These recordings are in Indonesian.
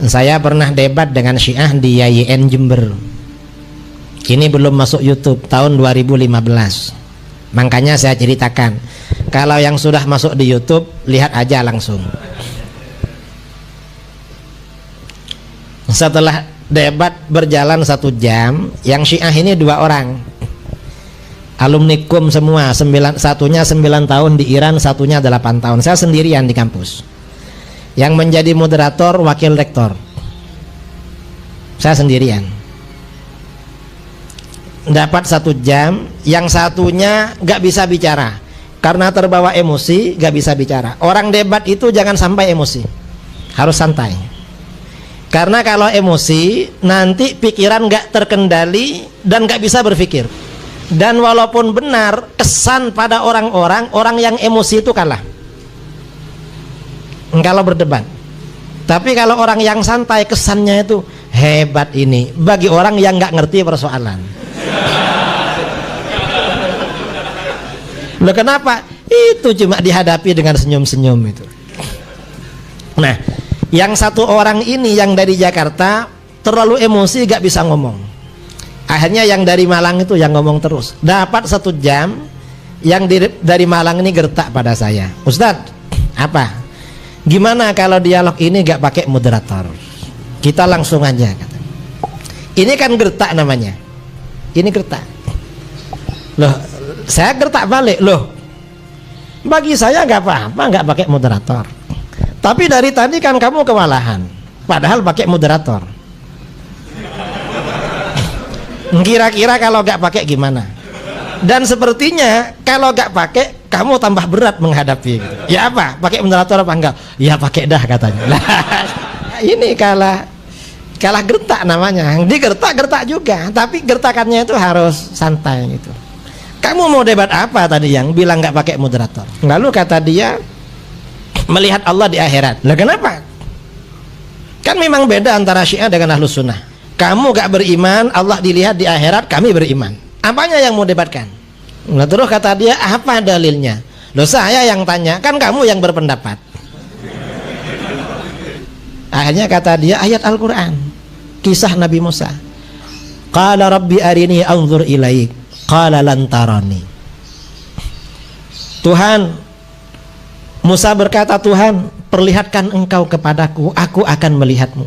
Saya pernah debat dengan Syiah di YIN Jember. Ini belum masuk YouTube, tahun 2015. Makanya saya ceritakan. Kalau yang sudah masuk di YouTube, lihat aja langsung. Setelah debat berjalan 1 jam, yang Syiah ini 2 orang, alumni KUM semua, satunya 9 tahun di Iran, satunya 8 tahun. Saya sendirian di kampus. Yang menjadi moderator wakil rektor, saya sendirian. Dapat 1 jam, yang satunya gak bisa bicara karena terbawa emosi, gak bisa bicara. Orang debat itu jangan sampai emosi, harus santai. Karena kalau emosi nanti pikiran gak terkendali dan gak bisa berpikir. Dan walaupun benar, kesan pada orang-orang, orang yang emosi itu kalah kalau berdebat. Tapi kalau orang yang santai, kesannya itu hebat ini bagi orang yang nggak ngerti persoalan. Loh, kenapa? Itu cuma dihadapi dengan senyum-senyum itu. Nah, yang 1 orang ini yang dari Jakarta terlalu emosi, nggak bisa ngomong. Akhirnya yang dari Malang itu yang ngomong terus. Dapat 1 jam, yang dari Malang ini gertak pada saya. Ustadz, apa? Gimana kalau dialog ini gak pakai moderator? Kita langsung aja, kata. Ini kan gertak namanya. Ini gertak. Loh, saya gertak balik. Loh, bagi saya gak apa-apa gak pakai moderator. Tapi dari tadi kan kamu kewalahan, padahal pakai moderator. Kira-kira kalau gak pakai gimana? Dan sepertinya kalau gak pakai kamu tambah berat menghadapi gitu. Ya apa? Pakai moderator apa enggak? Ya pakai dah, katanya. Lah, ini kalah gertak namanya. Digertak juga, tapi gertakannya itu harus santai gitu. Kamu mau debat apa tadi yang bilang nggak pakai moderator? Lalu kata dia melihat Allah di akhirat. Lah kenapa? Kan memang beda antara Syiah dengan Ahlus Sunnah. Kamu gak beriman, Allah dilihat di akhirat, kami beriman. Apanya yang mau debatkan? Nah, terus kata dia, apa dalilnya? Loh, saya yang tanya, kan kamu yang berpendapat. Akhirnya kata dia, ayat Al-Quran, kisah Nabi Musa. Qala rabbi arini anzur ilaik, qala lan tarani. Tuhan, Musa berkata, Tuhan, perlihatkan engkau kepadaku, aku akan melihatmu.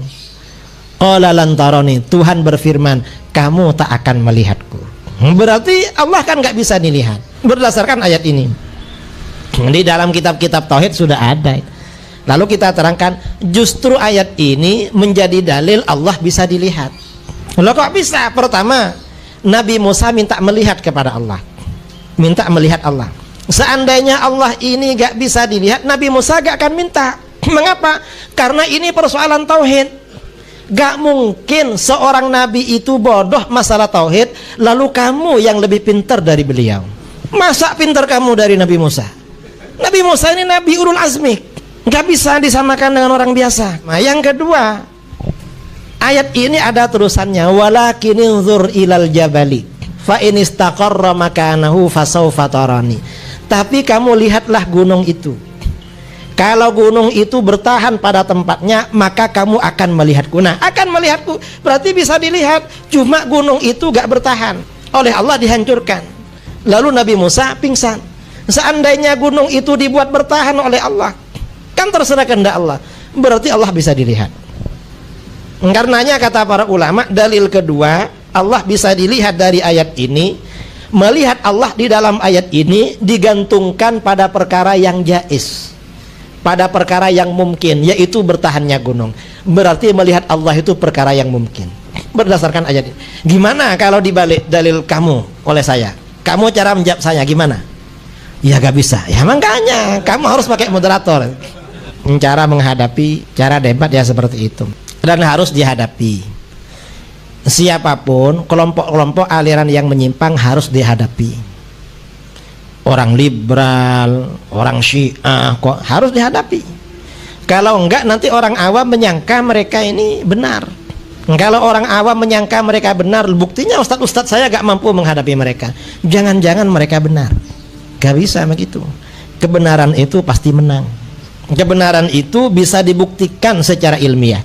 Qala lan tarani, Tuhan berfirman, kamu tak akan melihatku. Berarti Allah kan nggak bisa dilihat berdasarkan ayat ini. Di dalam kitab-kitab tauhid sudah ada. Lalu kita terangkan, justru ayat ini menjadi dalil Allah bisa dilihat. Loh, kok bisa? Pertama, Nabi Musa minta melihat kepada Allah, minta melihat Allah. Seandainya Allah ini gak bisa dilihat, Nabi Musa gak akan minta. Mengapa? Karena ini persoalan tauhid. Gak mungkin seorang nabi itu bodoh masalah tauhid, lalu kamu yang lebih pintar dari beliau. Masa pintar kamu dari Nabi Musa? Nabi Musa ini nabi ulul azmi, gak bisa disamakan dengan orang biasa. Nah, yang kedua, ayat ini ada terusannya, walakin inzur ilal jabali fa in istaqarra makanahu fasawfa tarani. Tapi kamu lihatlah gunung itu. Kalau gunung itu bertahan pada tempatnya, maka kamu akan melihatku. Nah, akan melihatku berarti bisa dilihat. Cuma gunung itu gak bertahan, oleh Allah dihancurkan. Lalu Nabi Musa pingsan. Seandainya gunung itu dibuat bertahan oleh Allah, kan terserah kehendak Allah, berarti Allah bisa dilihat. Karenanya kata para ulama, dalil kedua Allah bisa dilihat dari ayat ini. Melihat Allah di dalam ayat ini digantungkan pada perkara yang jaiz, pada perkara yang mungkin, yaitu bertahannya gunung. Berarti melihat Allah itu perkara yang mungkin berdasarkan ayat ini. Gimana kalau dibalik dalil kamu oleh saya? Kamu cara menjawab saya gimana? Ya gak bisa. Ya makanya kamu harus pakai moderator. Cara menghadapi, cara debat ya seperti itu. Dan harus dihadapi. Siapapun, kelompok-kelompok aliran yang menyimpang harus dihadapi. Orang liberal, orang Syiah kok harus dihadapi. Kalau enggak nanti orang awam menyangka mereka ini benar. Kalau orang awam menyangka mereka benar, buktinya ustadz-ustadz saya gak mampu menghadapi mereka. Jangan-jangan mereka benar. Gak bisa begitu. Kebenaran itu pasti menang. Kebenaran itu bisa dibuktikan secara ilmiah.